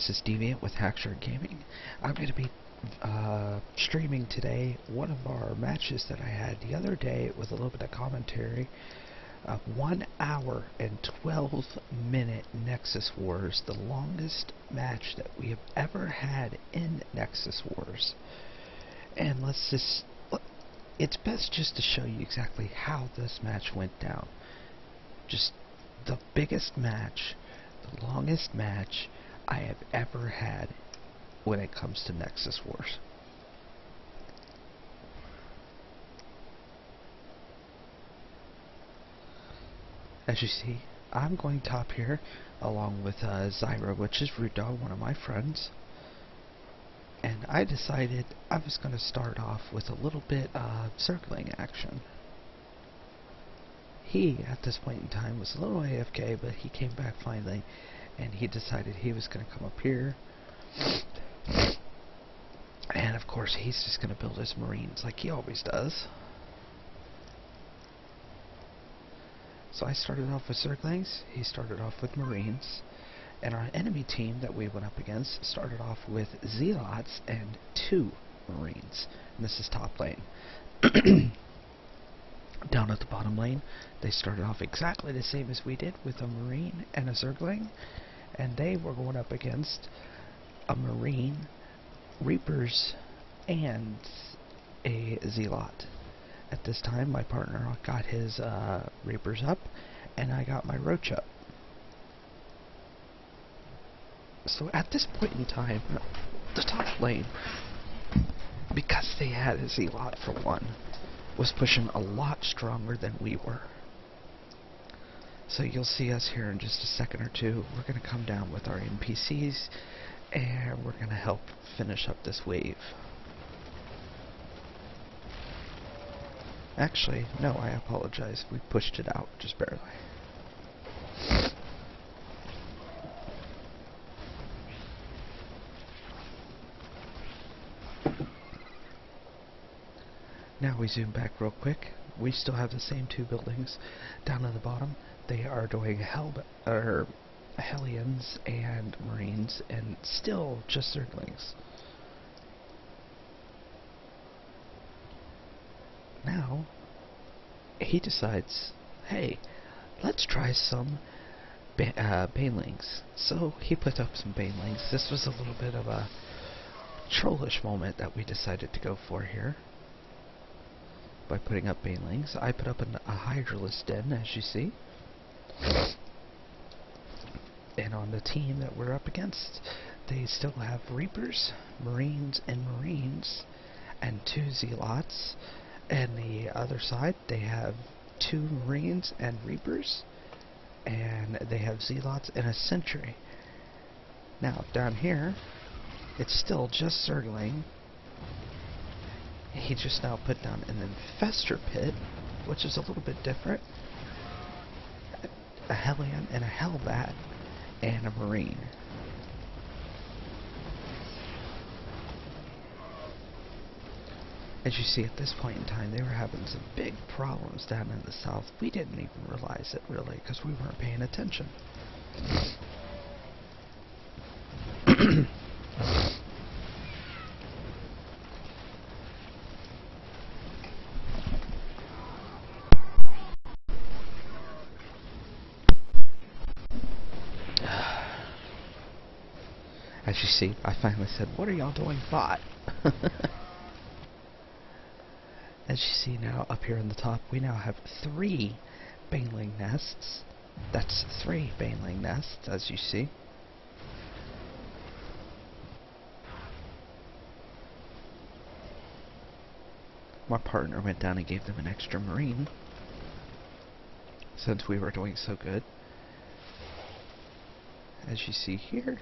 this is Deviant with Hackshirt Gaming. I'm going to be streaming today one of our matches that I had the other day with a little bit of commentary. 1 hour and 12-minute Nexus Wars, the longest match that we have ever had in Nexus Wars. And it's best just to show you exactly how this match went down. Just the biggest match, the longest match I have ever had when it comes to Nexus Wars. As you see, I'm going top here along with Zyra, which is Root Dog, one of my friends. And I decided I was going to start off with a little bit of circling action. He, at this point in time, was a little AFK, but he came back finally, and he decided he was going to come up here. And of course, he's just going to build his Marines like he always does. So I started off with Zerglings, he started off with Marines, and our enemy team that we went up against started off with Zealots and 2 Marines. And this is top lane. Down at the bottom lane, they started off exactly the same as we did with a Marine and a Zergling, and they were going up against a Marine, Reapers, and a Zealot. At this time, my partner got his Reapers up, and I got my Roach up. So at this point in time, the top lane, because they had a Zealot for one, was pushing a lot stronger than we were. So you'll see us here in just a second or two. We're going to come down with our NPCs, and we're going to help finish up this wave. Actually, no, I apologize. We pushed it out, just barely. Now we zoom back real quick. We still have the same 2 buildings. Down at the bottom, they are doing Hellions and Marines, and still just Zerglings. Now, he decides, hey, let's try some Banelings. So he put up some Banelings. This was a little bit of a trollish moment that we decided to go for here by putting up Banelings. I put up a Hydralisk Den, as you see. And on the team that we're up against, they still have Reapers, Marines, and 2 Zealots. And the other side, they have 2 Marines and Reapers, and they have Zealots and a Sentry. Now, down here, it's still just Zergling. He just now put down an Infestor Pit, which is a little bit different. A Hellion and a Hellbat, and a Marine. As you see, at this point in time, they were having some big problems down in the south. We didn't even realize it, really, because we weren't paying attention. As you see, I finally said, "What are y'all doing, bot?" As you see now, up here on the top, we now have 3 Baneling nests. That's 3 Baneling nests, as you see. My partner went down and gave them an extra Marine, since we were doing so good. As you see here.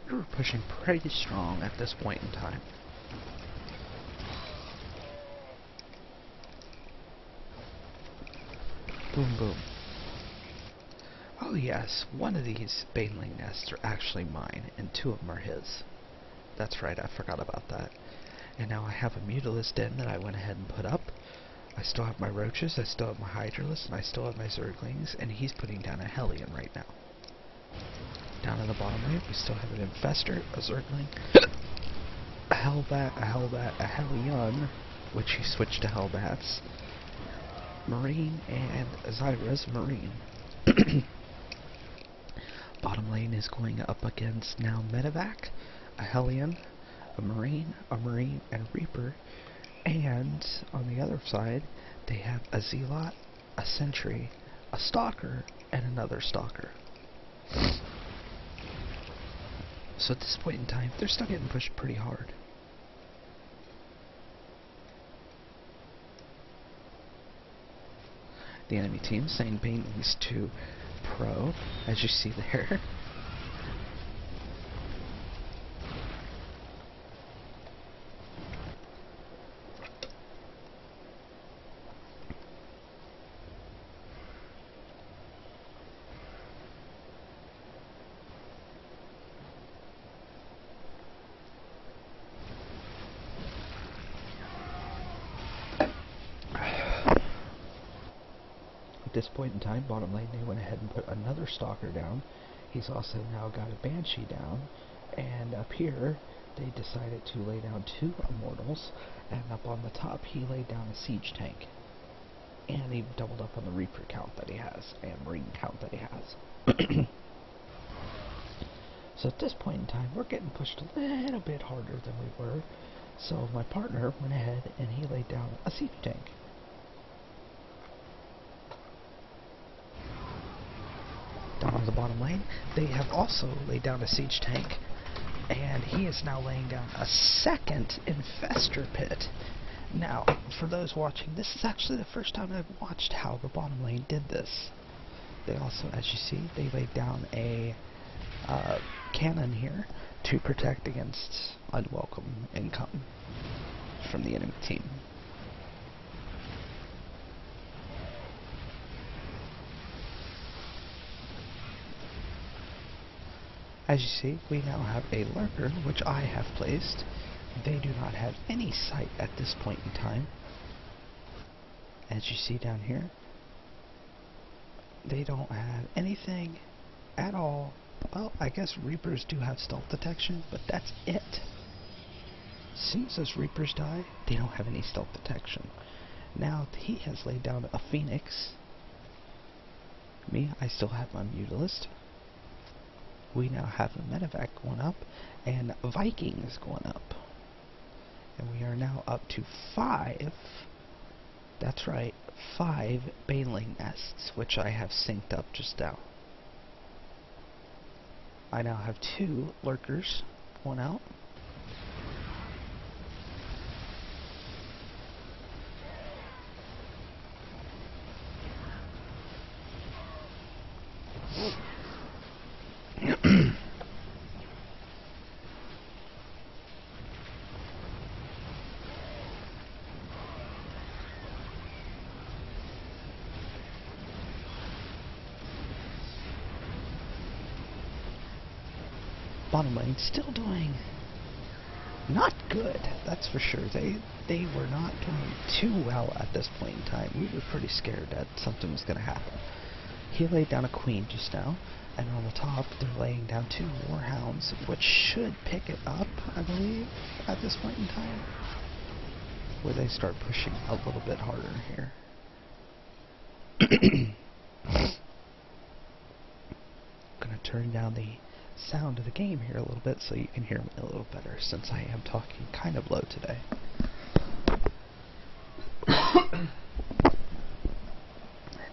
We were pushing pretty strong at this point in time. Boom, boom. Oh yes, one of these Baneling nests are actually mine, and 2 of them are his. That's right, I forgot about that. And now I have a Mutalisk Den that I went ahead and put up. I still have my roaches, I still have my hydralisk, and I still have my zerglings, and he's putting down a hellion right now. Down in the bottom right, we still have an infester, a zergling, a hellbat, a hellbat, a hellion, which he switched to hellbats, marine, and Zyra's marine. Bottom lane is going up against now medevac, a hellion, a marine, and a reaper. And on the other side, they have a zealot, a sentry, a stalker, and another stalker. So at this point in time, they're still getting pushed pretty hard. The enemy team saying Banelings to pro, as you see there. At this point in time, bottom lane, they went ahead and put another stalker down. He's also now got a banshee down, and up here they decided to lay down 2 immortals, and up on the top he laid down a siege tank, and he doubled up on the reaper count that he has and marine count that he has. So at this point in time, we're getting pushed a little bit harder than we were. So my partner went ahead and he laid down a siege tank. Down on the bottom lane, they have also laid down a siege tank, and he is now laying down a second infester pit. Now, for those watching, this is actually the first time I've watched how the bottom lane did this. They also, as you see, they laid down a cannon here to protect against unwelcome income from the enemy team. As you see, we now have a lurker, which I have placed. They do not have any sight at this point in time. As you see down here, they don't have anything at all. Well, I guess Reapers do have stealth detection, but that's it. As soon as those Reapers die, they don't have any stealth detection. Now, he has laid down a Phoenix. Me, I still have my Mutalist. We now have a medevac going up, and Vikings going up. And we are now up to 5, that's right, 5 Baneling nests, which I have synced up just now. I now have 2 lurkers going out. Bottom lane still doing not good, that's for sure. They were not doing too well at this point in time. We were pretty scared that something was going to happen. He laid down a queen just now, and on the top they're laying down 2 warhounds, which should pick it up, I believe, at this point in time, where they start pushing a little bit harder here. Gonna turn down the sound of the game here a little bit so you can hear me a little better, since I am talking kind of low today.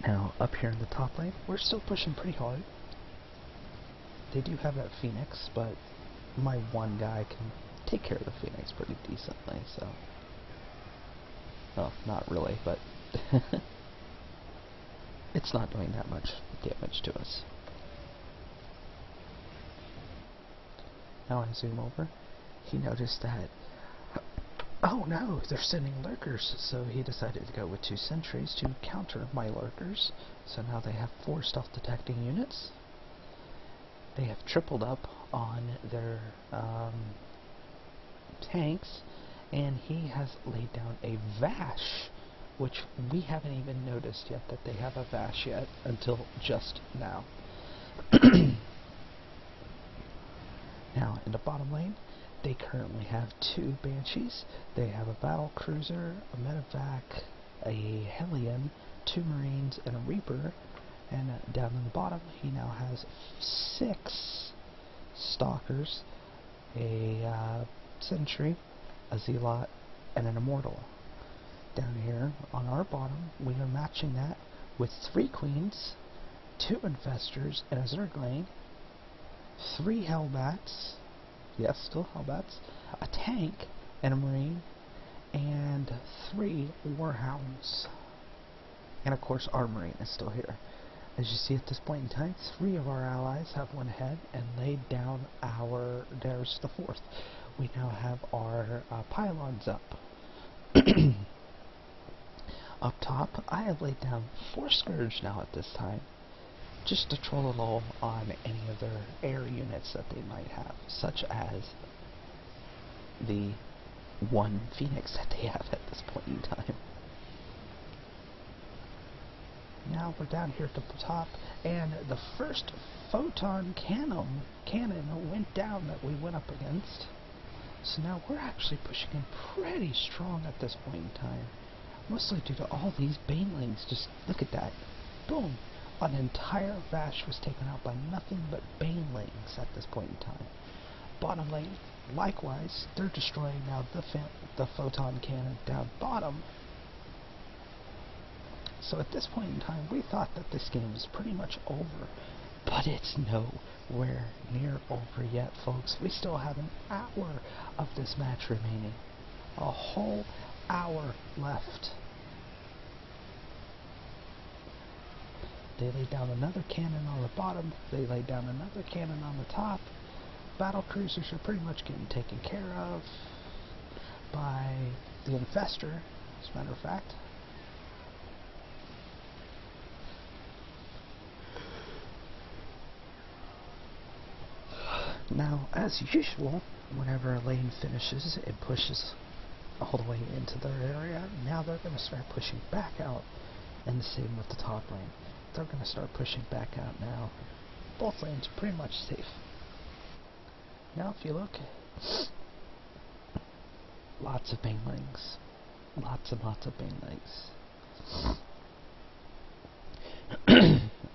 Now, up here in the top lane, we're still pushing pretty hard. They do have that Phoenix, but my one guy can take care of the Phoenix pretty decently, so... Well, not really, but... it's not doing that much damage to us. Now I zoom over, he noticed that, oh no, they're sending lurkers, so he decided to go with 2 sentries to counter my lurkers. So now they have 4 stealth detecting units. They have tripled up on their tanks, and he has laid down a Vash which we haven't even noticed yet that they have a Vash yet until just now. Now, in the bottom lane, they currently have 2 Banshees. They have a Battle Cruiser, a Medevac, a Hellion, 2 Marines, and a Reaper. And down in the bottom, he now has 6 Stalkers, a Sentry, a Zealot, and an Immortal. Down here, on our bottom, we are matching that with 3 Queens, 2 Infestors, and a Zergling, 3 Hellbats, yes, still Hellbats, a tank, and a Marine, and 3 Warhounds. And of course our Marine is still here. As you see at this point in time, 3 of our allies have went ahead and laid down there's the 4th. We now have our pylons up. Up top, I have laid down 4 Scourge now at this time, just to troll a little on any of their air units that they might have, such as the 1 Phoenix that they have at this point in time. Now we're down here at the top, and the first photon cannon went down that we went up against. So now we're actually pushing in pretty strong at this point in time, mostly due to all these banelings. Just look at that. Boom! An entire Vash was taken out by nothing but banelings at this point in time. Bottom lane, likewise, they're destroying now the photon cannon down bottom. So at this point in time, we thought that this game was pretty much over, but it's nowhere near over yet, folks. We still have an hour of this match remaining. A whole hour left. They laid down another cannon on the bottom. They laid down another cannon on the top. Battle cruisers are pretty much getting taken care of by the Infestor, as a matter of fact. Now, as usual, whenever a lane finishes, it pushes all the way into their area. Now they're going to start pushing back out, and the same with the top lane. They're going to start pushing back out now. Both lanes are pretty much safe. Now if you look, lots of banelings. Lots and lots of banelings.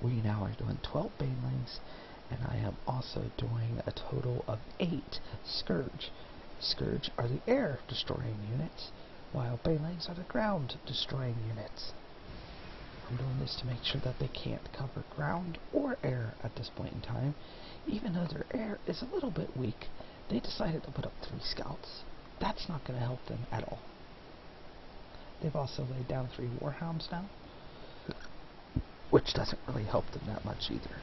We now are doing 12 banelings, and I am also doing a total of 8 Scourge. Scourge are the air destroying units, while banelings are the ground destroying units. I'm doing this to make sure that they can't cover ground or air at this point in time. Even though their air is a little bit weak, they decided to put up 3 scouts. That's not going to help them at all. They've also laid down 3 Warhounds now, which doesn't really help them that much either.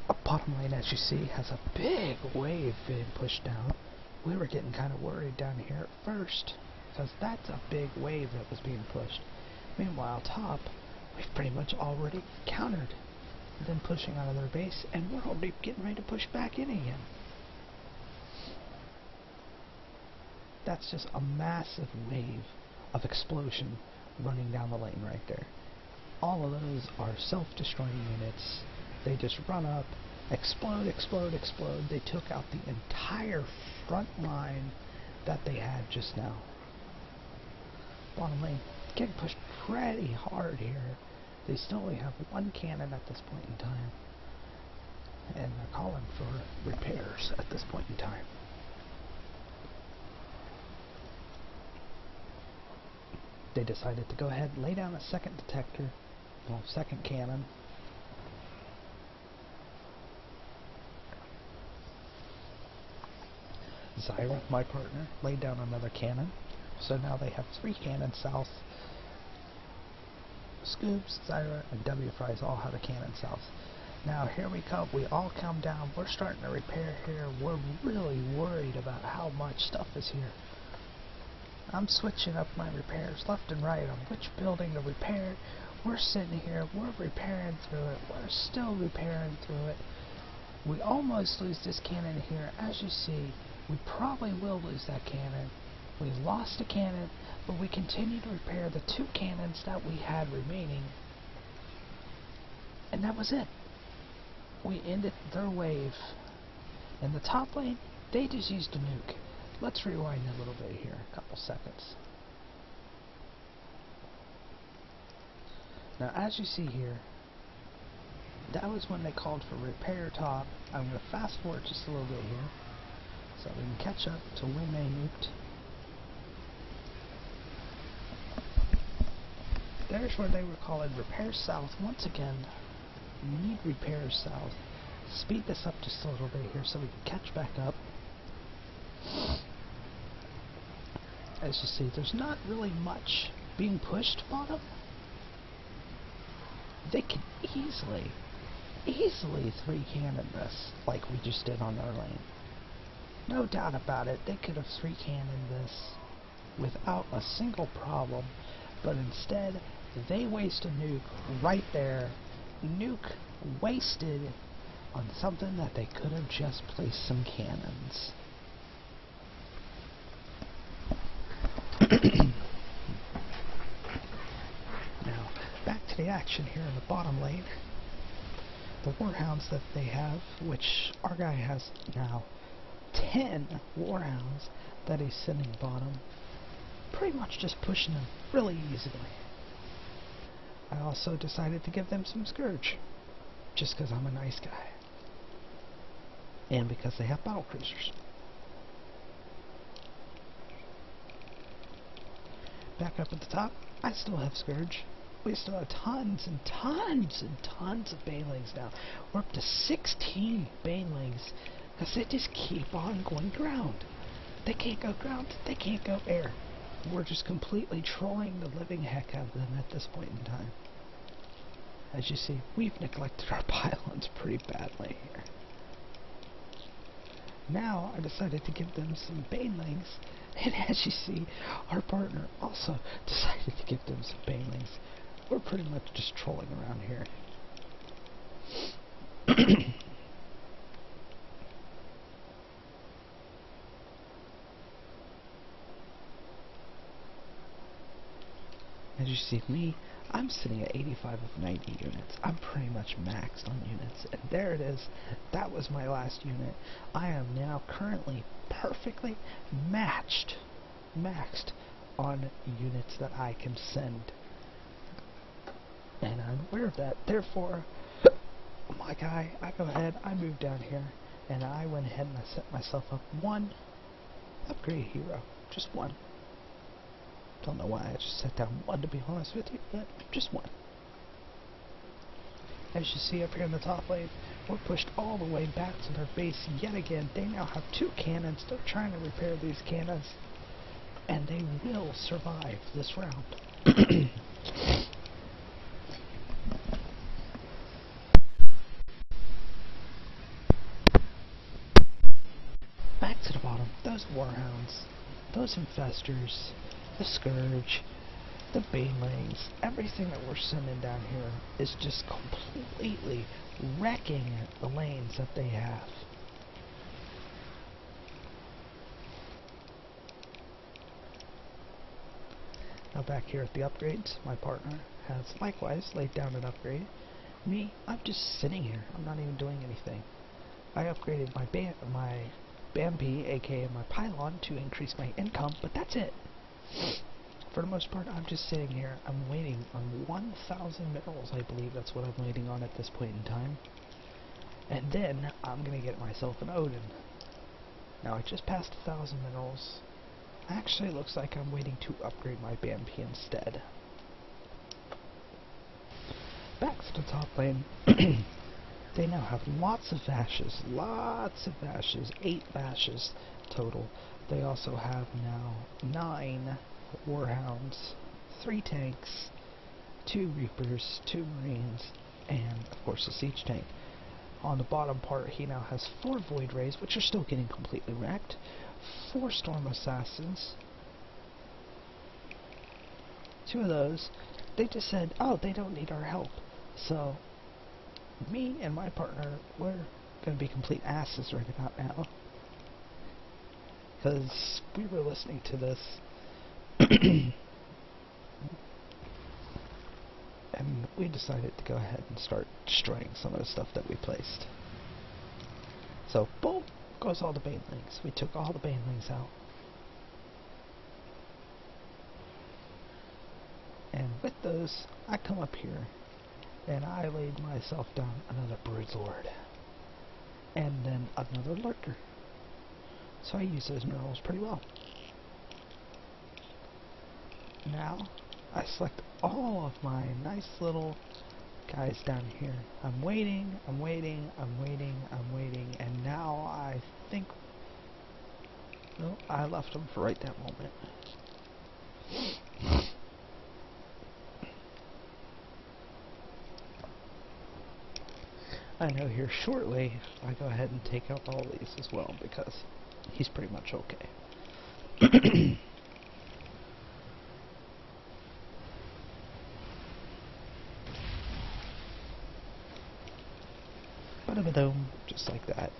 A bottom lane, as you see, has a big wave being pushed down. We were getting kind of worried down here at first, because that's a big wave that was being pushed. Meanwhile, top, we've pretty much already countered them pushing out of their base, and we're already getting ready to push back in again. That's just a massive wave of explosion running down the lane right there. All of those are self-destroying units. They just run up, explode, explode, explode. They took out the entire front line that they had just now. Bottom lane, getting pushed pretty hard here. They still only have 1 cannon at this point in time, and they're calling for repairs at this point in time. They decided to go ahead and lay down a second detector, well, second cannon. Zyra, my partner, laid down another cannon, so now they have 3 cannons south. Scoops, Zyra, and W Fries all have a cannon south. Now here we come, we all come down, we're starting to repair here. We're really worried about how much stuff is here. I'm switching up my repairs left and right on which building to repair. We're sitting here, we're repairing through it, we're still repairing through it. We almost lose this cannon here. As you see, we probably will lose that cannon. We lost a cannon, but we continued to repair the 2 cannons that we had remaining. And that was it. We ended their wave. In the top lane, they just used a nuke. Let's rewind a little bit here, a couple seconds. Now, as you see here, that was when they called for repair top. I'm going to fast forward just a little bit here, so we can catch up to when they nuked. There's where they were calling repair south. Once again, we need repair south. Speed this up just a little bit here so we can catch back up. As you see, there's not really much being pushed bottom. They can easily 3 cannon this, like we just did on their lane. No doubt about it, they could have 3 cannon this without a single problem, but instead, they waste a nuke right there. Nuke wasted on something that they could have just placed some cannons. Now, back to the action here in the bottom lane. The Warhounds that they have, which our guy has now 10 Warhounds that he's sending bottom, pretty much just pushing them really easily. I also decided to give them some Scourge, just because I'm a nice guy. And because they have battle cruisers. Back up at the top, I still have Scourge. We still have tons and tons and tons of Banelings now. We're up to 16 Banelings, because they just keep on going ground. They can't go ground, they can't go air. We're just completely trolling the living heck out of them at this point in time. As you see, we've neglected our pylons pretty badly here. Now, I decided to give them some Banelings, and as you see, our partner also decided to give them some Banelings. We're pretty much just trolling around here. As you see me, I'm sitting at 85 of 90 units. I'm pretty much maxed on units. And there it is. That was my last unit. I am now currently perfectly maxed on units that I can send. And I'm aware of that. Therefore, my guy, I go ahead, I moved down here, and I went ahead and I set myself up 1 upgrade hero. Just 1. Don't know why I just set down 1, to be honest with you, but just 1. As you see up here in the top lane, we're pushed all the way back to their base yet again. They now have 2 cannons. They're trying to repair these cannons, and they will survive this round. Back to the bottom, those Warhounds, those Infestors, the Scourge, the Banelings, everything that we're sending down here is just completely wrecking the lanes that they have. Now back here at the upgrades, my partner has likewise laid down an upgrade. Me, I'm just sitting here. I'm not even doing anything. I upgraded my Bambi, aka my pylon, to increase my income, but that's it. For the most part, I'm just sitting here. I'm waiting on 1,000 minerals, I believe that's what I'm waiting on at this point in time. And then, I'm going to get myself an Odin. Now, I just passed 1,000 minerals. Actually, it looks like I'm waiting to upgrade my Bambi instead. Back to the top lane. They now have lots of Vashes. 8 Vashes total. They also have now 9 Warhounds, 3 tanks, 2 Reapers, 2 Marines, and of course a Siege tank. On the bottom part, he now has 4 Void Rays, which are still getting completely wrecked, 4 Storm Assassins. 2 of those, they just said, oh, they don't need our help. So, me and my partner, we're going to be complete asses right about now. because we were listening to this and we decided to go ahead and start destroying some of the stuff that we placed. So, boom, goes all the banelings. We took all the banelings out. And with those, I come up here, and I laid myself down another Broodlord, and then another Lurker. So I use those minerals pretty well. Now, I select all of my nice little guys down here. I'm waiting, I'm waiting, I'm waiting, I'm waiting, and now I think... No, I left them for right that moment. I know here shortly I go ahead and take out all these as well because he's pretty much okay. Ba-da-ba-doom, just like that.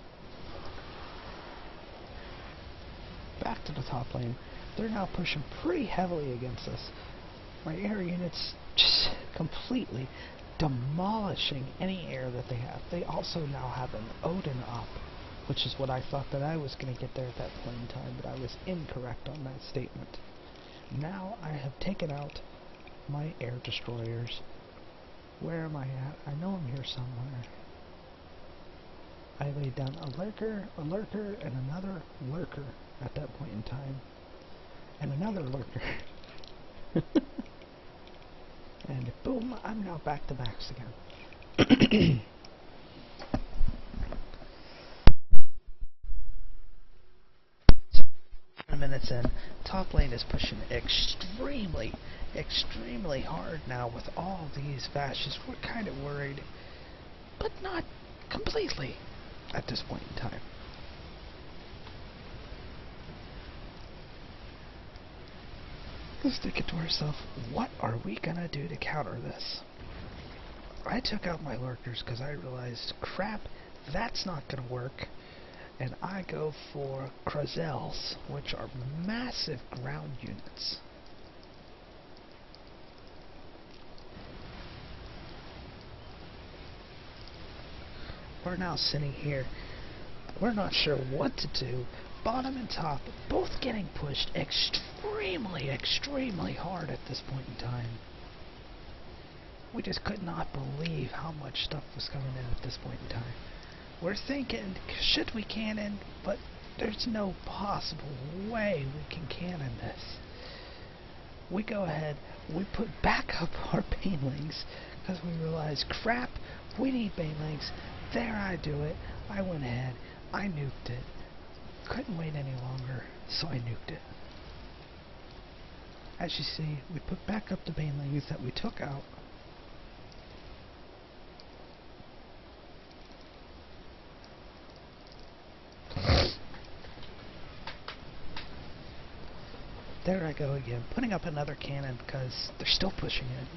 Back to the top lane. They're now pushing pretty heavily against us. My air units just completely demolishing any air that they have. They also now have an Odin up, which is what I thought that I was going to get there at that point in time, but I was incorrect on that statement. Now I have taken out my air destroyers. Where am I at? I know I'm here somewhere. I laid down a lurker, and another lurker at that point in time. And another lurker. And boom, I'm now back to max again. 10 minutes in, top lane is pushing extremely hard now with all these bashes. We're kind of worried, but not completely at this point in time. Let's think to ourselves, what are we gonna do to counter this? I took out my lurkers because I realized, crap, that's not gonna work. And I go for Krozels, which are massive ground units. We're now sitting here. We're not sure what to do. Bottom and top, both getting pushed extremely hard at this point in time. We just could not believe how much stuff was coming in at this point in time. We're thinking, should we cannon? But there's no possible way we can cannon this. We go ahead, we put back up our banelings, because we realized, crap, we need banelings. There, I do it. I went ahead, I nuked it. Couldn't wait any longer, so I nuked it. As you see, we put back up the banelings that we took out. There I go again, putting up another cannon because they're still pushing it.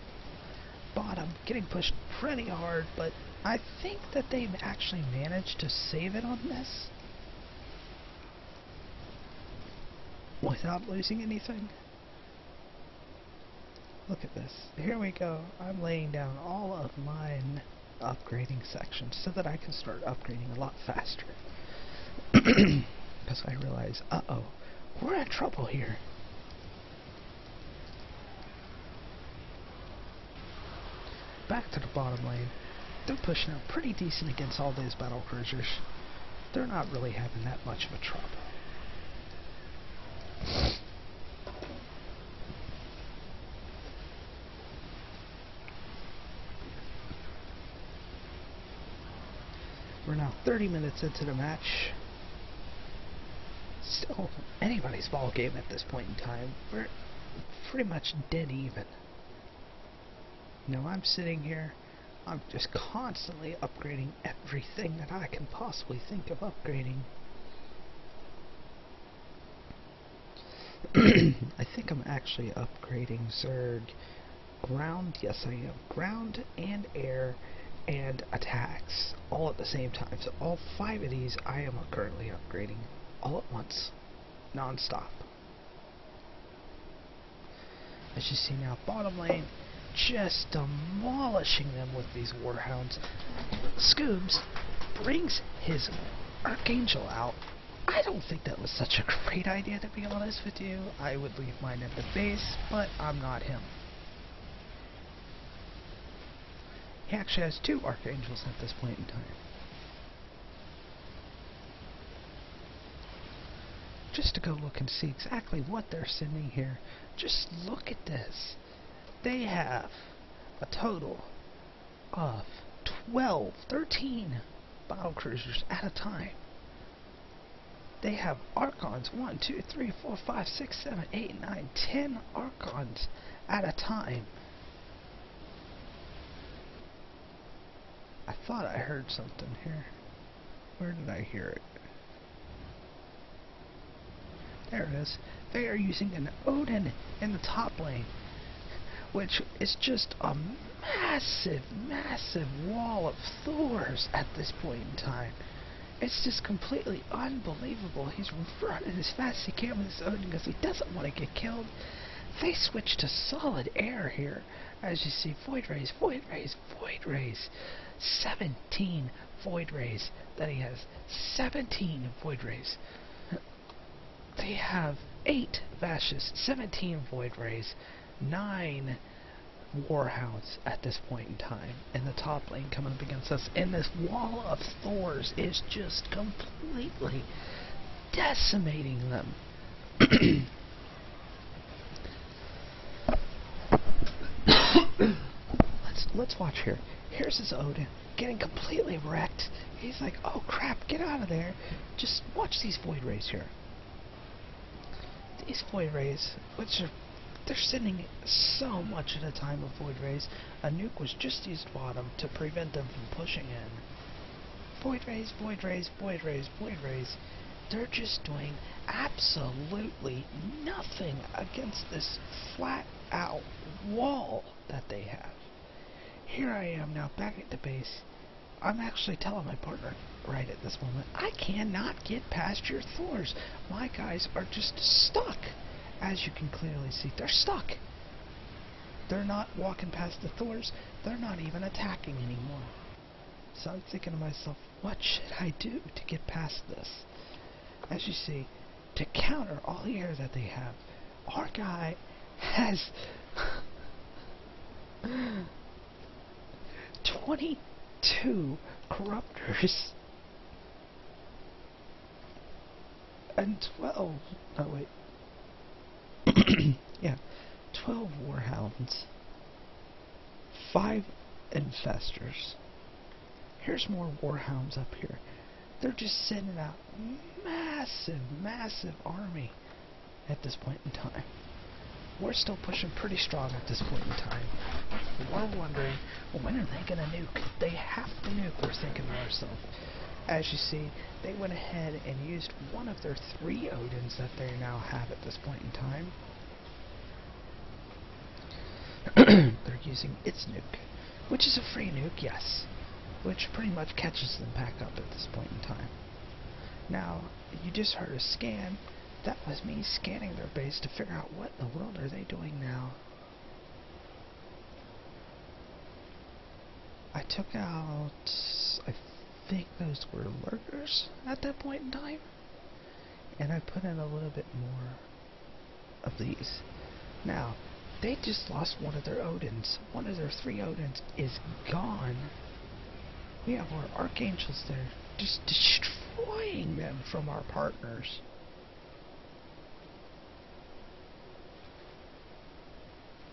Bottom, getting pushed pretty hard, but I think that they've actually managed to save it on this without losing anything. Look at this. Here we go. I'm laying down all of my upgrading sections so that I can start upgrading a lot faster. Because I realize, uh-oh, we're in trouble here. Back to the bottom lane. They're pushing out pretty decent against all those battle cruisers. They're not really having that much of a trouble. We're now 30 minutes into the match. Still anybody's ball game at this point in time. We're pretty much dead even. Now I'm sitting here, I'm just constantly upgrading everything that I can possibly think of upgrading. I think I'm actually upgrading Zerg ground, yes I am, ground and air and attacks all at the same time. So all 5 of these I am currently upgrading all at once. non-stop. As you see now, bottom lane, just demolishing them with these Warhounds. Scoobs brings his Archangel out. I don't think that was such a great idea, to be honest with you. I would leave mine at the base, but I'm not him. He actually has 2 Archangels at this point in time. Just to go look and see exactly what they're sending here. Just look at this. They have a total of 13 battle cruisers at a time. They have Archons, 1, 2, 3, 4, 5, 6, 7, 8, 9, 10 Archons at a time. I thought I heard something here. Where did I hear it? There it is. They are using an Odin in the top lane, which is just a massive, massive wall of Thors at this point in time. It's just completely unbelievable. He's running as fast as he can with this Odin because he doesn't want to get killed. They switch to solid air here. As you see, Void Rays, Void Rays, Void Rays. 17 Void Rays that he has. 17 Void Rays. They have 8 Vashes, 17 Void Rays, 9 Warhounds at this point in time, and the top lane coming up against us, and this wall of Thors is just completely decimating them. Let's watch here. Here's his Odin getting completely wrecked. He's like, oh crap, get out of there. Just watch these Void Rays here. These Void Rays, they're sending so much at a time of Void Rays. A nuke was just used bottom to prevent them from pushing in. Void Rays, Void Rays, Void Rays, Void Rays. They're just doing absolutely nothing against this flat out wall that they have. Here I am now back at the base. I'm actually telling my partner right at this moment, I cannot get past your Thors. My guys are just stuck. As you can clearly see, they're stuck. They're not walking past the Thors. They're not even attacking anymore. So I'm thinking to myself, what should I do to get past this? As you see, to counter all the air that they have, our guy has 22 Corruptors and 12, oh wait, yeah, 12 Warhounds, 5 Infestors. Here's more Warhounds up here. They're just sending out massive, massive army at this point in time. We're still pushing pretty strong at this point in time. We're wondering, well, when are they going to nuke? They have to nuke, we're thinking to ourselves. As you see, they went ahead and used one of their 3 Odins that they now have at this point in time. They're using its nuke, which is a free nuke, yes, which pretty much catches them back up at this point in time. Now, you just heard a scan. That was me scanning their base to figure out what in the world are they doing now. I took out, I think those were lurkers at that point in time, and I put in a little bit more of these. Now, they just lost one of their Odins. One of their 3 Odins is gone. We have our Archangels there, just destroying them from our partners.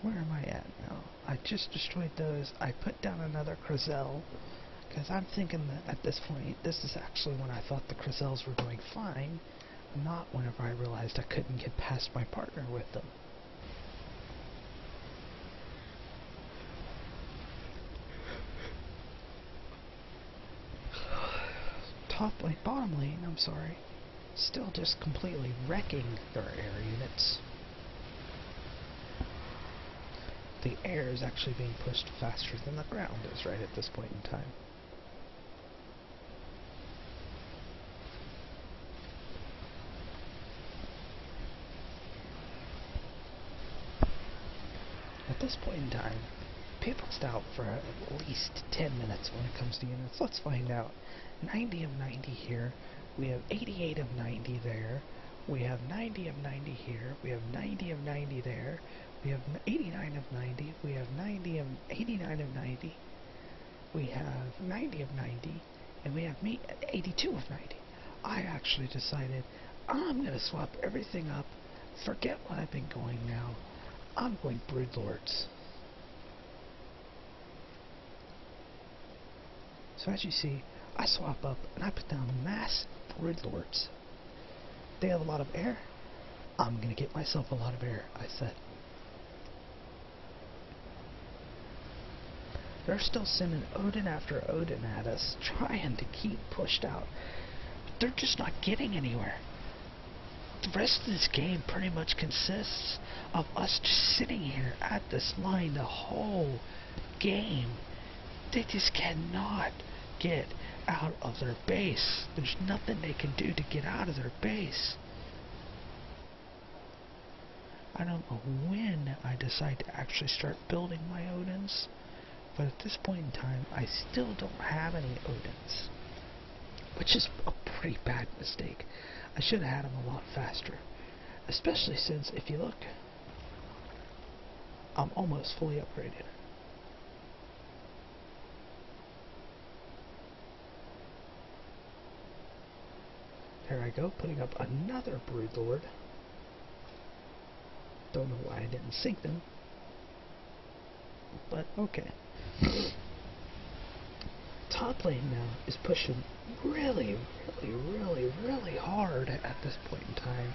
Where am I at now? I just destroyed those. I put down another Krazel, because I'm thinking that at this point, this is actually when I thought the Krazels were doing fine, not whenever I realized I couldn't get past my partner with them. Top lane, bottom lane, I'm sorry, still just completely wrecking their air units. The air is actually being pushed faster than the ground is right at this point in time. this point in time, people out for at least 10 minutes when it comes to units. Let's find out. 90 of 90 here. We have 88 of 90 there. We have 90 of 90 here. We have 90 of 90 there. We have 89 of 90. We have 89 of 90. We have 90 of 90. And we have 82 of 90. I actually decided I'm going to swap everything up. Forget what I've been going now. I'm going Broodlords. So as you see, I swap up and I put down mass Broodlords. They have a lot of air. I'm going to get myself a lot of air, I said. They're still sending Odin after Odin at us, trying to keep pushed out. But they're just not getting anywhere. The rest of this game pretty much consists of us just sitting here at this line the whole game. They just cannot get out of their base. There's nothing they can do to get out of their base. I don't know when I decide to actually start building my Odins, but at this point in time I still don't have any Odins, which is a pretty bad mistake. I should have had them a lot faster, especially since if you look, I'm almost fully upgraded. There I go, putting up another Broodlord. Don't know why I didn't sink them, but okay. Top lane now is pushing really hard at this point in time.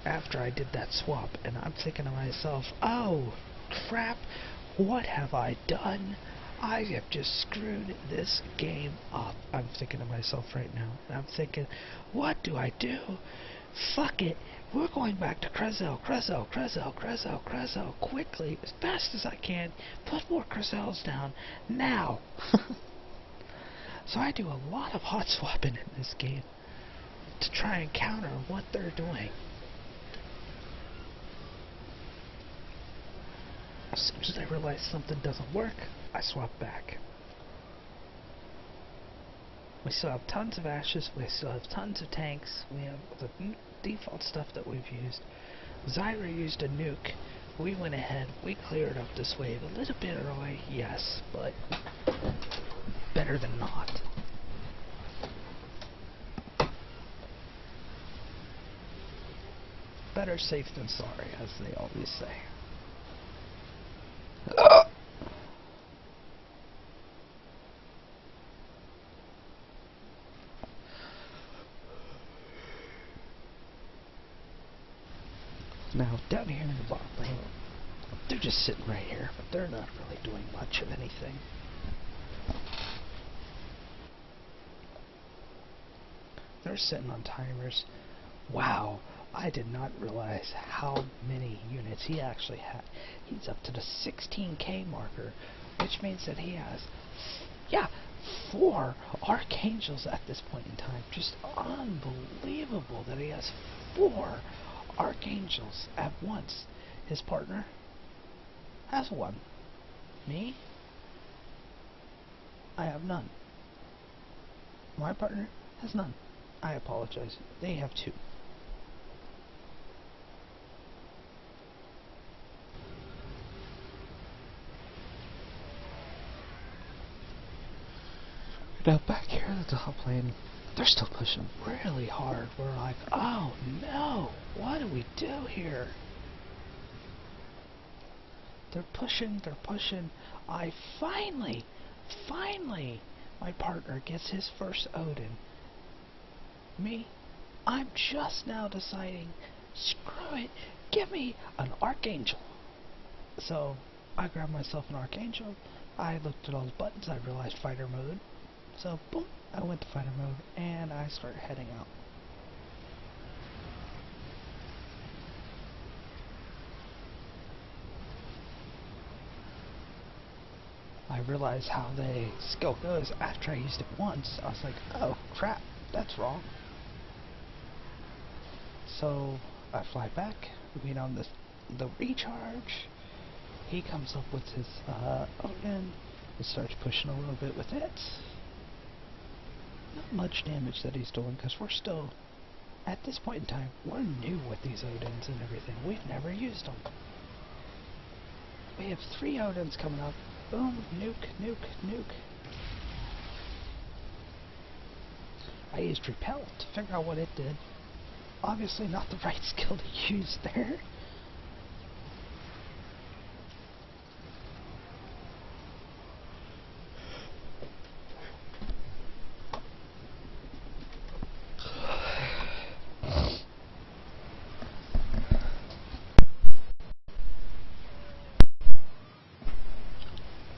After I did that swap, and I'm thinking to myself, oh crap, what have I done? I have just screwed this game up. I'm thinking to myself right now, and I'm thinking, what do I do? Fuck it, we're going back to Krezel, quickly, as fast as I can, put more Krezels down, now. So I do a lot of hot swapping in this game, to try and counter what they're doing. As soon as I realize something doesn't work, I swap back. We still have tons of ashes, we still have tons of tanks, we have the default stuff that we've used. Zyra used a nuke. We went ahead, we cleared up this wave a little bit early, yes, but better than not. Better safe than sorry, as they always say. Now, down here in the bottom lane, they're just sitting right here, but they're not really doing much of anything. They're sitting on timers. Wow, I did not realize how many units he actually had. He's up to the 16k marker, which means that he has, 4 Archangels at this point in time. Just unbelievable that he has 4 Archangels at once. His partner has 1. Me? I have none. My partner has none. I apologize. They have 2. Now back here at the top lane, they're still pushing really hard. We're like, oh no, what do we do here? They're pushing. I finally, my partner gets his first Odin. Me, I'm just now deciding, screw it, give me an Archangel. So, I grabbed myself an Archangel, I looked at all the buttons, I realized fighter mode. So, boom, I went to fighter mode, and I started heading out. I realized how the skill goes after I used it once. I was like, oh crap, that's wrong. So I fly back, wait on the recharge, He comes up with his Odin and starts pushing a little bit with it. Not much damage that he's doing, because we're still, at this point in time, we're new with these Odins and everything. We've never used them. We have 3 Odins coming up. Boom, nuke, nuke, nuke. I used repel to figure out what it did. Obviously not the right skill to use there.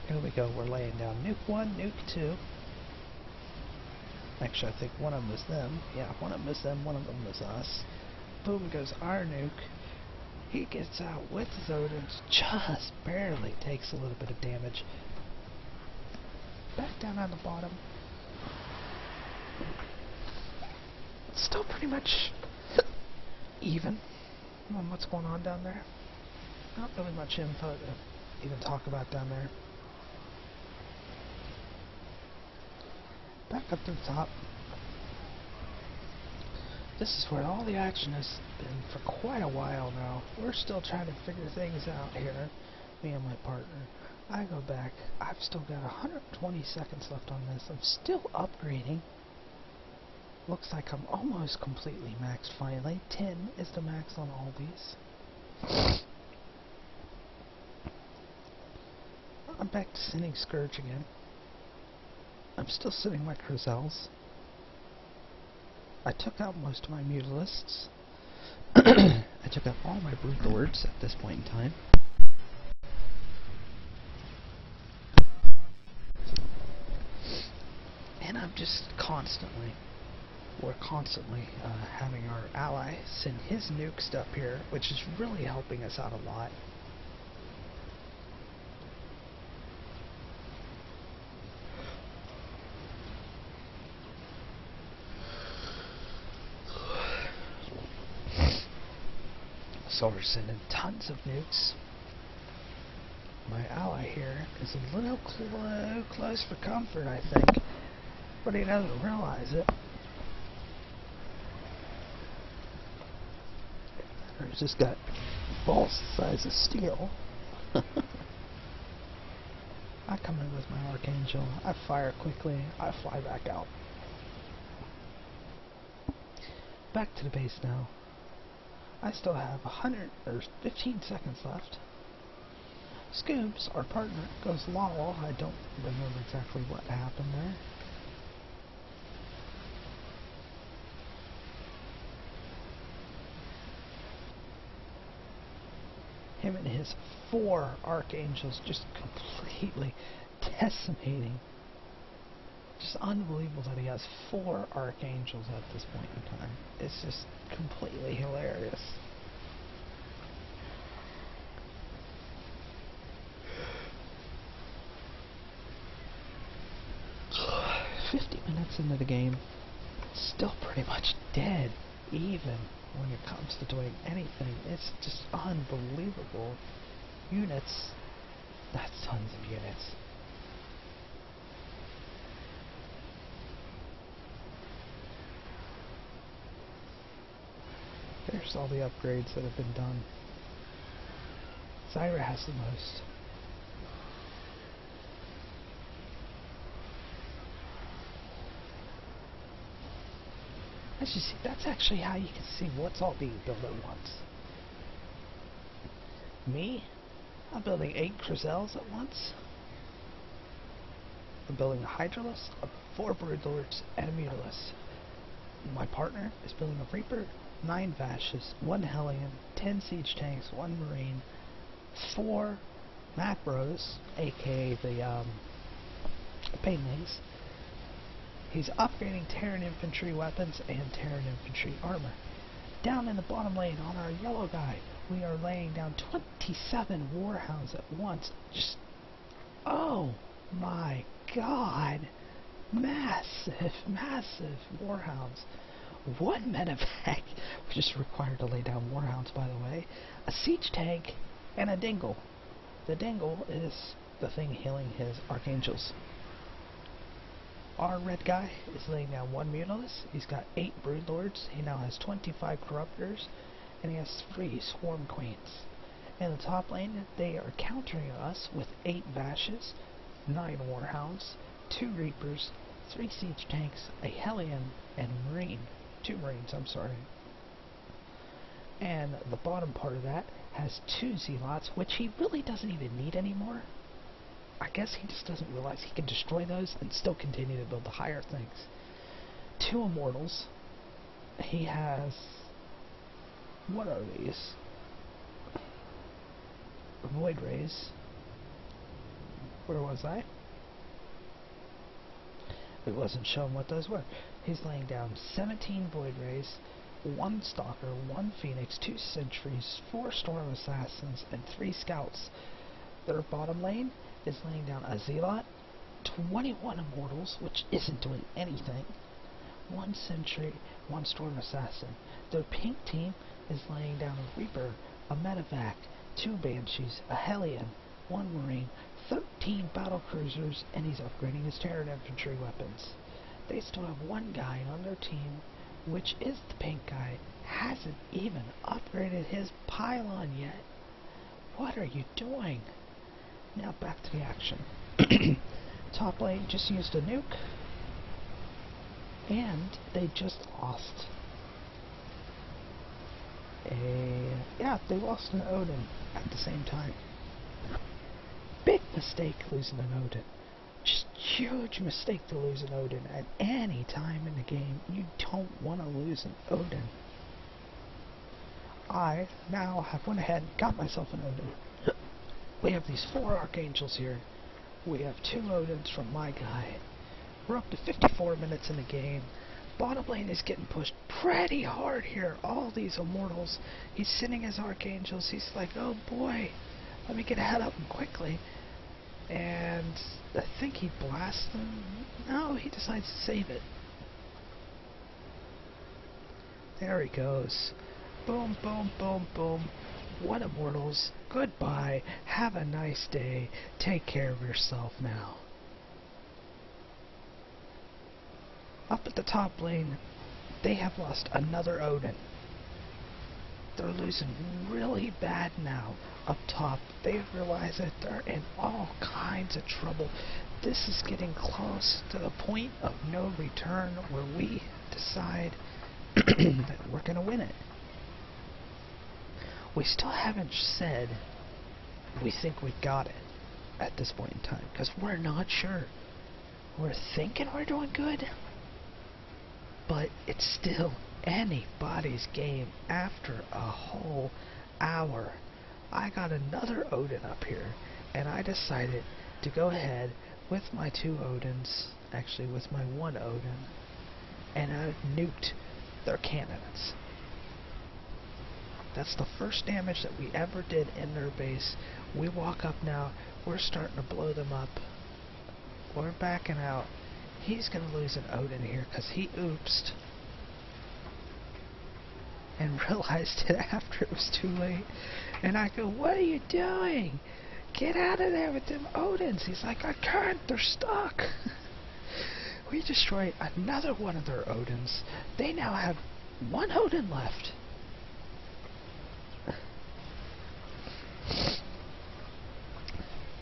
Here we go, we're laying down nuke 1, nuke 2. Actually, I think one of them is them. Yeah, one of them is them, one of them is us. Boom goes our nuke. He gets out with his Odins, just barely takes a little bit of damage. Back down on the bottom. Still pretty much even on what's going on down there. Not really much info to even talk about down there. Back up to the top. This is where all the action has been for quite a while now. We're still trying to figure things out here, me and my partner. I go back. I've still got 120 seconds left on this. I'm still upgrading. Looks like I'm almost completely maxed finally. 10 is the max on all these. I'm back to sending Scourge again. I'm still sitting my Crozels. I took out most of my Mutalists. I took out all my Brood Lords at this point in time. And I'm just constantly, we're constantly having our ally send his nukes up here, which is really helping us out a lot. So we're sending tons of nukes. My ally here is a little close for comfort, I think, but he doesn't realize it. He's just got balls the size of steel. I come in with my Archangel, I fire quickly, I fly back out. Back to the base now. I still have 15 seconds left. Scoobs, our partner, goes lol. I don't remember exactly what happened there. Him and his 4 Archangels just completely decimating. Just unbelievable that he has 4 Archangels at this point in time. It's just completely hilarious. Into the game, still pretty much dead even when it comes to doing anything. It's just unbelievable. Units, that's tons of units. There's all the upgrades that have been done. Zyra has the most. As you see, that's actually how you can see what's all being built at once. Me, I'm building 8 Crozels at once. I'm building a Hydralisk, 4 Broodlords, and a Mutalist. My partner is building a Reaper, 9 Vashes, 1 Hellion, 10 Siege Tanks, 1 Marine, 4 Macros, aka the Banelings. He's upgrading Terran infantry weapons and Terran infantry armor. Down in the bottom lane on our yellow guy, we are laying down 27 Warhounds at once. Just, oh my god. Massive, massive Warhounds. 1 medevac, which is required to lay down Warhounds, by the way. A siege tank, and a dingle. The Dingle is the thing healing his archangels. Our red guy is laying down 1 Mutalisk. He's got 8 Broodlords. He now has 25 Corruptors, and he has 3 Swarm Queens. In the top lane, they are countering us with 8 Vashes, 9 Warhounds, 2 Reapers, 3 Siege Tanks, a Hellion, and a Marine. 2 Marines, I'm sorry. And the bottom part of that has 2 Zealots, which he really doesn't even need anymore. I guess he just doesn't realize he can destroy those and still continue to build the higher things. 2 Immortals. He has... what are these? Void Rays. Where was I? It wasn't showing what those were. He's laying down 17 Void Rays, 1 Stalker, 1 Phoenix, 2 Sentries, 4 Storm Assassins, and 3 Scouts. Their bottom lane is laying down a Zealot, 21 Immortals, which isn't doing anything, 1 Sentry, 1 Storm Assassin. Their pink team is laying down a Reaper, a Medevac, 2 Banshees, a Hellion, 1 Marine, 13 Battle Cruisers, and he's upgrading his Terran Infantry weapons. They still have 1 guy on their team, which is the pink guy, hasn't even upgraded his pylon yet. What are you doing? Now back to the action. Top lane just used a nuke, and they just lost. They lost an Odin at the same time. Big mistake losing an Odin. Just huge mistake to lose an Odin at any time in the game. You don't want to lose an Odin. I now have went ahead and got myself an Odin. We have these 4 Archangels here. We have 2 Odins from my guy. We're up to 54 minutes in the game. Bottom lane is getting pushed pretty hard here. All these Immortals. He's sending his Archangels. He's like, oh boy, let me get ahead of him quickly. And I think he blasts them. No, he decides to save it. There he goes. Boom, boom, boom, boom. What Immortals. Goodbye. Have a nice day. Take care of yourself now. Up at the top lane, they have lost another Odin. They're losing really bad now. Up top, they realize that they're in all kinds of trouble. This is getting close to the point of no return where we decide that we're going to win it. We still haven't said we think we got it at this point in time, because we're not sure. We're thinking we're doing good, but it's still anybody's game after a whole hour. I got another Odin up here, and I decided to go ahead with my 2 Odins, actually with my 1 Odin, and I nuked their cannons. That's the first damage that we ever did in their base. We walk up now, we're starting to blow them up. We're backing out. He's going to lose an Odin here because he oopsed and realized it after it was too late. And I go, what are you doing? Get out of there with them Odins. He's like, I can't, they're stuck. We destroyed another one of their Odins. They now have 1 Odin left.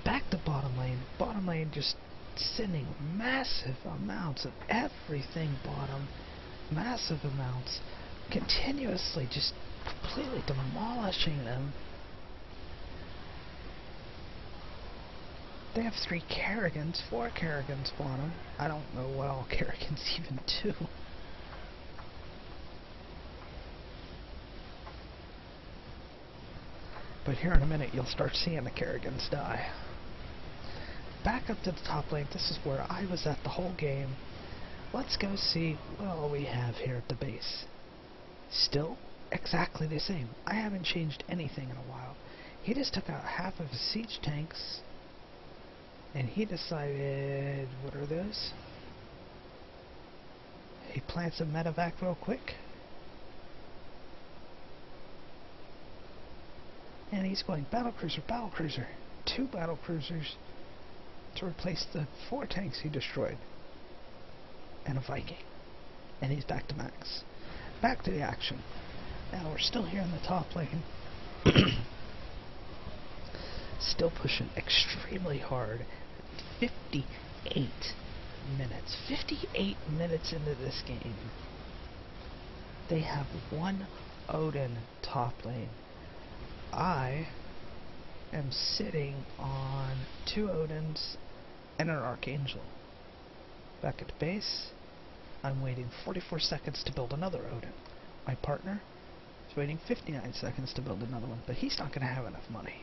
Back to bottom lane. Bottom lane just sending massive amounts of everything bottom. Massive amounts. Continuously just completely demolishing them. They have 3 Kerrigans, 4 Kerrigans bottom. I don't know what all Kerrigans even do. But here in a minute you'll start seeing the Kerrigans die. Back up to the top lane. This is where I was at the whole game. Let's go see what all we have here at the base. Still exactly the same. I haven't changed anything in a while. He just took out half of his siege tanks, and he decided, what are those? He plants a medevac real quick, and he's going battle cruiser, battle cruiser. 2 battle cruisers to replace the 4 tanks he destroyed, and a Viking. And he's back to max. Back to the action. Now we're still here in the top lane. Still pushing extremely hard. 58 minutes. 58 minutes into this game. They have 1 Odin top lane. I am sitting on 2 Odins and an Archangel. Back at the base, I'm waiting 44 seconds to build another Odin. My partner is waiting 59 seconds to build another one, but he's not going to have enough money.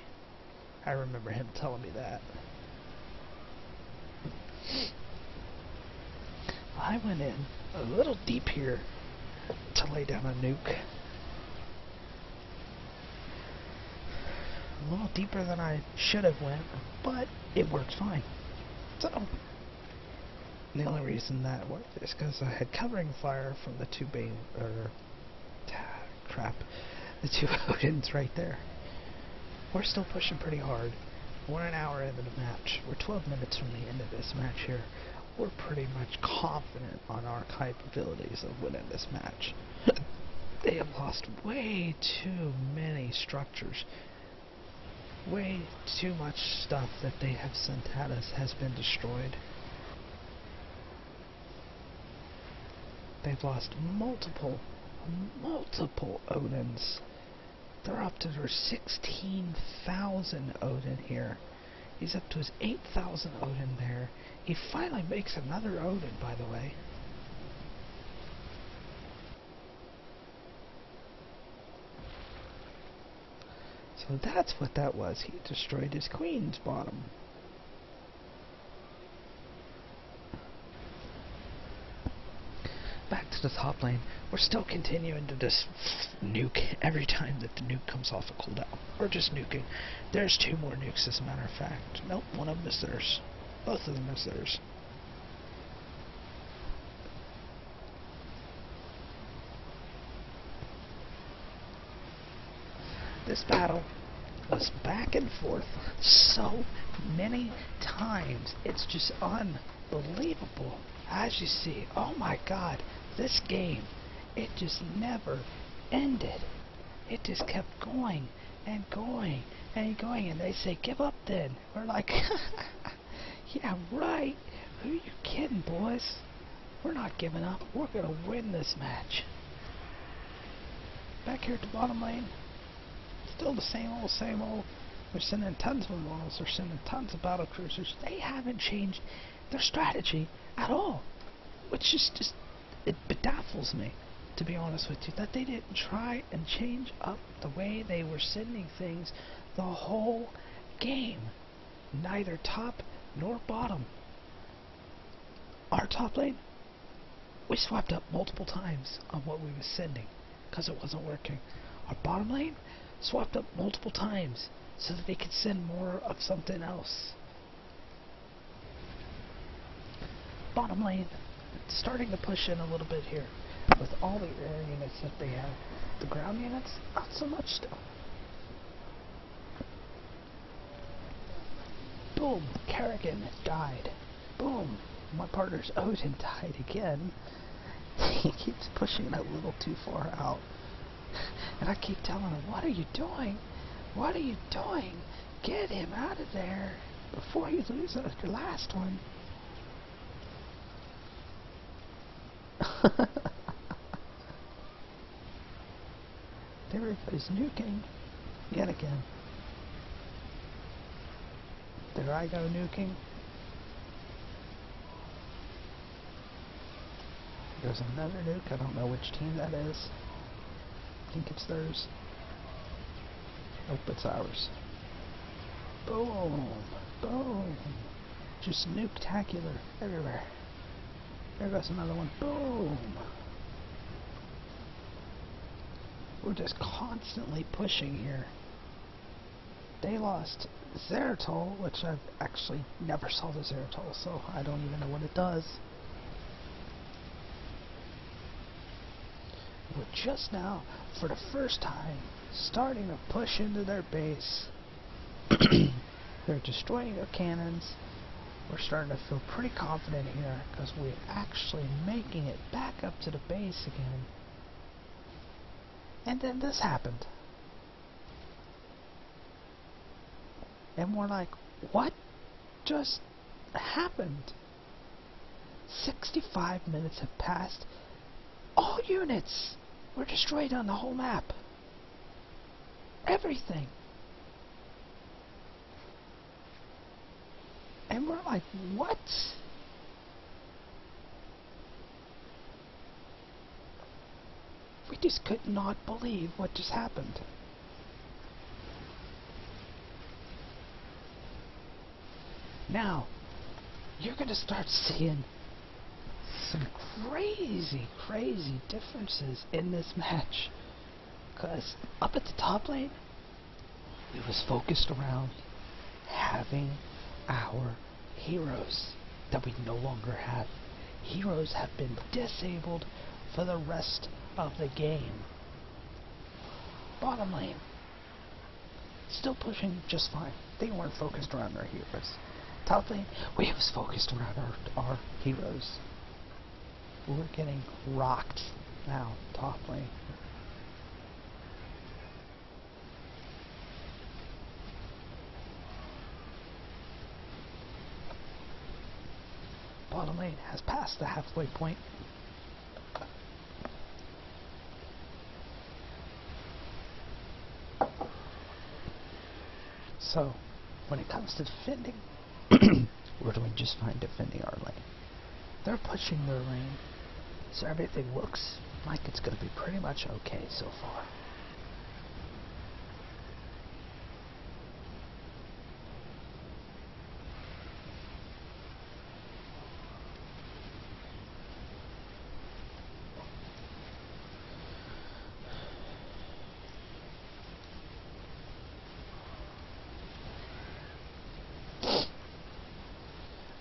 I remember him telling me that. I went in a little deep here to lay down a nuke. A little deeper than I should have went, but it worked fine. So, the only reason that worked is because I had covering fire from the 2 the 2 Odins right there. We're still pushing pretty hard. We're an hour into the match. We're 12 minutes from the end of this match here. We're pretty much confident on our capabilities of winning this match. They have lost way too many structures. Way too much stuff that they have sent at us has been destroyed. They've lost multiple Odins. They're up to their 16,000 Odin here. He's up to his 8,000 Odin there. He finally makes another Odin, by the way. So that's what that was. He destroyed his queen's bottom. Back to the top lane. We're still continuing to just nuke every time that the nuke comes off a cooldown. We're just nuking. There's 2 more nukes, as a matter of fact. Nope, one of them is theirs. Both of them is theirs. This battle was back and forth so many times. It's just unbelievable. As you see, oh my god, this game, it just never ended. It just kept going and going and going, and they say, give up then. We're like, yeah, right. Who are you kidding, boys? We're not giving up. We're going to win this match. Back here at the bottom lane, still the same old, same old. They're sending tons of immortals. They're sending tons of battle cruisers. They haven't changed their strategy at all, which is just, it bedazzles me, to be honest with you, that they didn't try and change up the way they were sending things the whole game. Neither top nor bottom. Our top lane, we swapped up multiple times on what we were sending because it wasn't working. Our bottom lane swapped up multiple times so that they could send more of something else. Bottom lane starting to push in a little bit here with all the air units that they have. The ground units, not so much still. Boom, Kerrigan died. Boom, my partner's Odin died again. He keeps pushing it a little too far out. And I keep telling him, what are you doing? What are you doing? Get him out of there before you lose your last one. Everybody's nuking yet again. There I go nuking. There's another nuke. I don't know which team that is. I think it's theirs. Nope, it's ours. Boom! Boom! Just nuke-tacular everywhere. There goes another one. Boom! We're just constantly pushing here. They lost Zeratol, which I've actually never saw the Zeratol, so I don't even know what it does. We're just now, for the first time, starting to push into their base. They're destroying their cannons. We're starting to feel pretty confident here because we're actually making it back up to the base again. And then this happened. And we're like, what just happened? 65 minutes have passed. All units were destroyed on the whole map. Everything. And we're like, what? We just could not believe what just happened. Now, you're going to start seeing some crazy differences in this match. Because up at the top lane, we was focused around having our heroes that we no longer have. Heroes have been disabled for the rest of the game. Bottom lane, still pushing just fine. They weren't focused around their heroes. Top lane, we was focused around our heroes. We're getting rocked now, top lane. Bottom lane has passed the halfway point. So, when it comes to defending, we're doing just fine defending our lane. They're pushing their lane, so everything looks like it's going to be pretty much okay so far.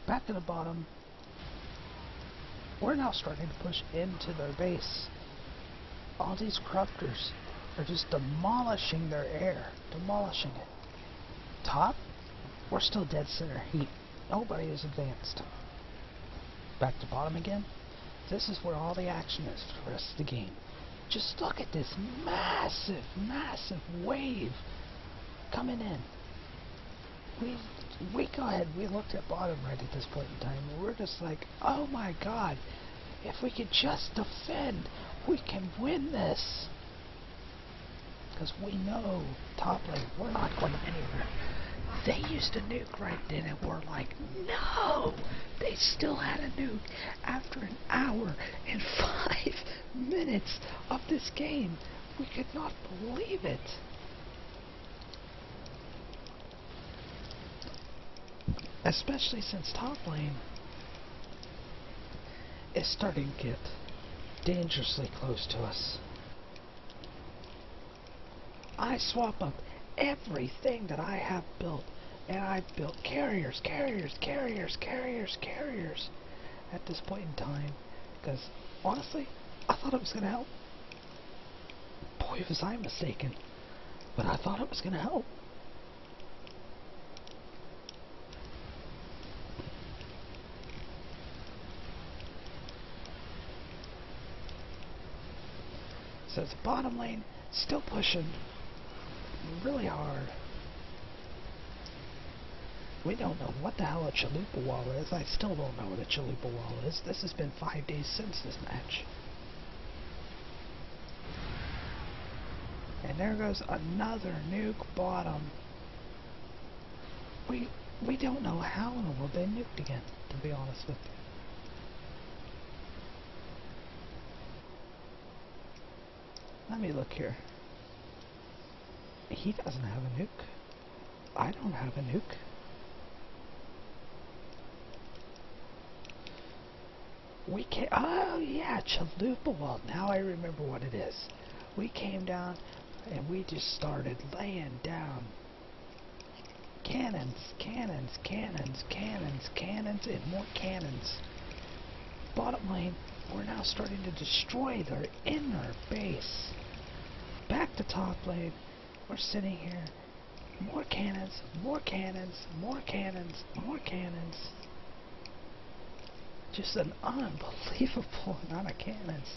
Back to the bottom, we're now starting to push into their base. All these corruptors are just demolishing their air, demolishing it. Top, we're still dead center heat. Nobody is advanced. Back to bottom again. This is where all the action is for the rest of the game. Just look at this massive wave coming in. We go ahead, we looked at bottom right at this point in time, and we're just like, oh my god, if we could just defend, we can win this. Because we know, top lane, we're not going anywhere. They used a nuke right then, and we're like, no! They still had a nuke after an hour and 5 minutes of this game. We could not believe it. Especially since top lane is starting to get dangerously close to us. I swap up everything that I have built, and I've built carriers at this point in time, because honestly, I thought it was going to help. Boy, was I mistaken, but I thought it was going to help. So it's bottom lane, still pushing really hard. We don't know what the hell a chalupa wall is. I still don't know what a chalupa wall is. This has been 5 days since this match. And there goes another nuke bottom. We don't know how in the world they nuked again, to be honest with you. Let me look here. He doesn't have a nuke. I don't have a nuke. We came... Oh, yeah, chalupa wall. Now I remember what it is. We came down, and we just started laying down cannons, and more cannons. Bottom lane, we're now starting to destroy their inner base. Back to top lane, we're sitting here More cannons, more cannons, more cannons, more cannons. Just an unbelievable amount of cannons.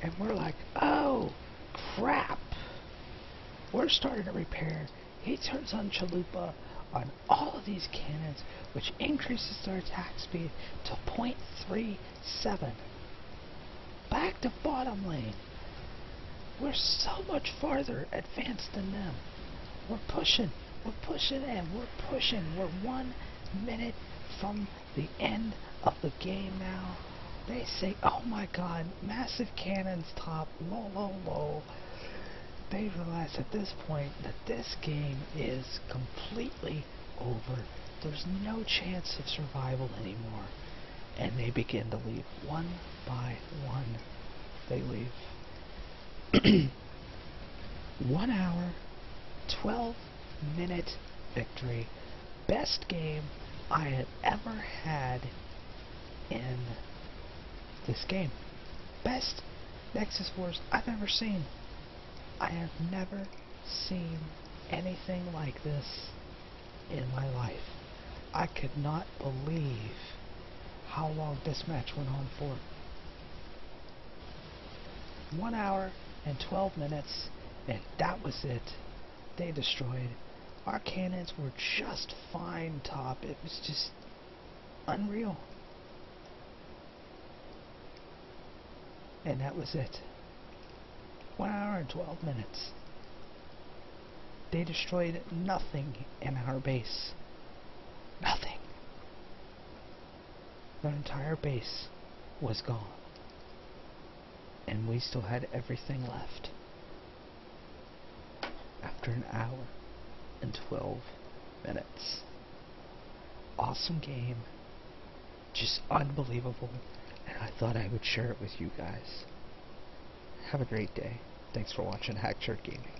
And we're like, oh, crap. We're starting to repair. He turns on Chalupa on all of these cannons, which increases their attack speed to 0.37. Back to bottom lane. We're so much farther advanced than them. We're pushing in, we're pushing. We're 1 minute from the end of the game now. They say, oh my god, massive cannons top, low, low, low. They realize at this point that this game is completely over. There's no chance of survival anymore. And they begin to leave. One by one, they leave. 1 hour, 12-minute victory. Best game I had ever had in this game. Best Nexus Wars I've ever seen. I have never seen anything like this in my life. I could not believe how long this match went on for. 1 hour and 12 minutes, and that was it. They destroyed. Our cannons were just fine top. It was just unreal. And that was it. 1 hour and 12 minutes. They destroyed nothing in our base. Nothing. Their entire base was gone. And we still had everything left. After an hour and 12 minutes. Awesome game. Just unbelievable. And I thought I would share it with you guys. Have a great day. Thanks for watching Hack Shirt Gaming.